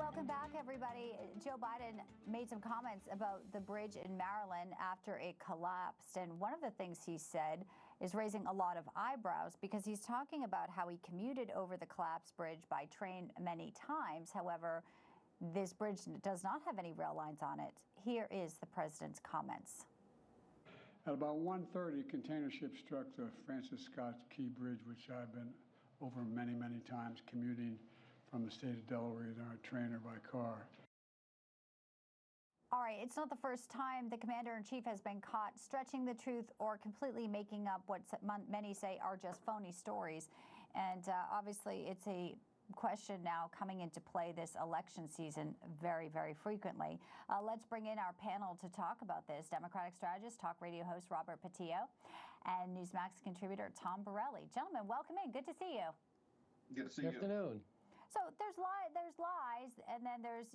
Welcome back, everybody. Joe Biden made some comments about the bridge in Maryland after it collapsed. And one of the things he said is raising a lot of eyebrows because he's talking about how he commuted over the collapsed bridge by train many times. However, this bridge does not have any rail lines on it. Here is the president's comments. At about 1:30, container ship struck the Francis Scott Key Bridge, which I've been over many, many times commuting from the state of Delaware either on a train or by car. All right, it's not the first time the commander-in-chief has been caught stretching the truth or completely making up what many say are just phony stories. And obviously, it's a question now coming into play this election season very, very frequently. Let's bring in our panel to talk about this. Democratic strategist, talk radio host Robert Patillo, and Newsmax contributor Tom Borelli. Gentlemen, welcome in. Good to see you. Good to see you. Good afternoon. So there's lies, and then there's,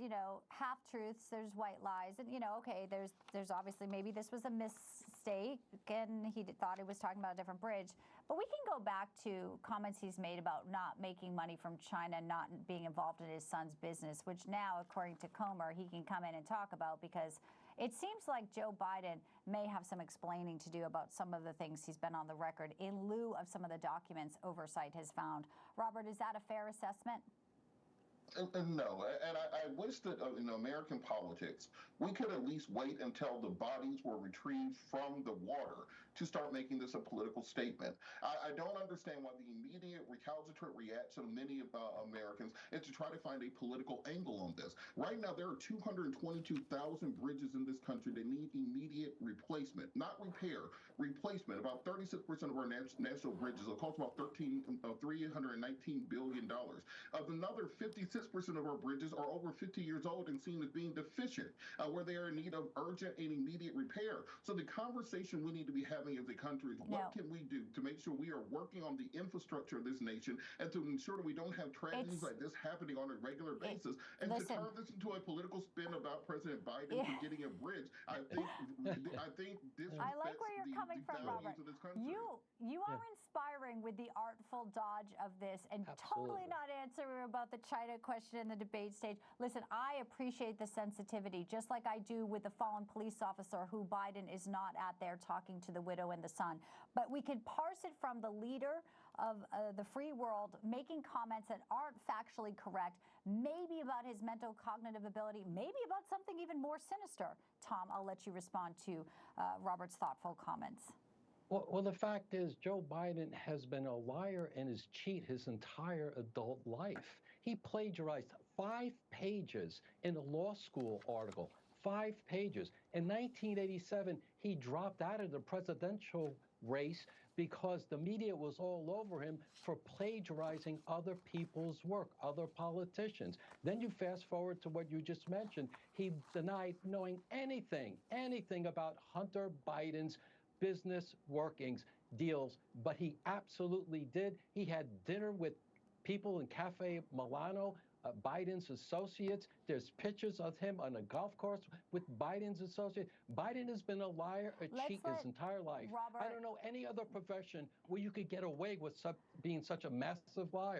half-truths, there's white lies, and, okay, there's obviously maybe this was a mistake, and he thought he was talking about a different bridge. But we can go back to comments he's made about not making money from China, not being involved in his son's business, which now, according to Comer, he can come in and talk about because it seems like Joe Biden may have some explaining to do about some of the things he's been on the record in lieu of some of the documents oversight has found. Robert, is that a fair assessment? No, and I wish that in American politics, we could at least wait until the bodies were retrieved from the water to start making this a political statement. I don't understand why the immediate recalcitrant reaction of many Americans is to try to find a political angle on this. Right now, there are 222,000 bridges in this country that need immediate replacement, not repair, replacement. About 36% of our national bridges will cost about $319 billion. Of another 56% of our bridges are over 50 years old and seen as being deficient, where they are in need of urgent and immediate repair. So the conversation we need to be having as a country is what can we do to make sure we are working on the infrastructure of this nation and to ensure that we don't have tragedies like this happening on a regular basis. And to turn this into a political spin about President Biden for getting a bridge, I think this I like where you're coming from, Robert. Of this country. You are inspiring with the artful dodge of this and totally not answering about the China question in the debate stage. Listen, I appreciate the sensitivity, just like I do with the fallen police officer who Biden is not at there talking to the widow and the son. But we could parse it from the leader of the free world making comments that aren't factually correct, maybe about his mental cognitive ability, maybe about something even more sinister. Tom, I'll let you respond to Robert's thoughtful comments. Well, the fact is, Joe Biden has been a liar and a cheat his entire adult life. He plagiarized 5 pages in a law school article, 5 pages. In 1987, he dropped out of the presidential race because the media was all over him for plagiarizing other people's work, other politicians. Then you fast forward to what you just mentioned. He denied knowing anything about Hunter Biden's business workings, deals, but he absolutely did. He had dinner with people in Cafe Milano, Biden's associates. There's pictures of him on a golf course with Biden's associates. Biden has been a liar, a cheat his entire life. I don't know any other profession where you could get away with being such a massive liar.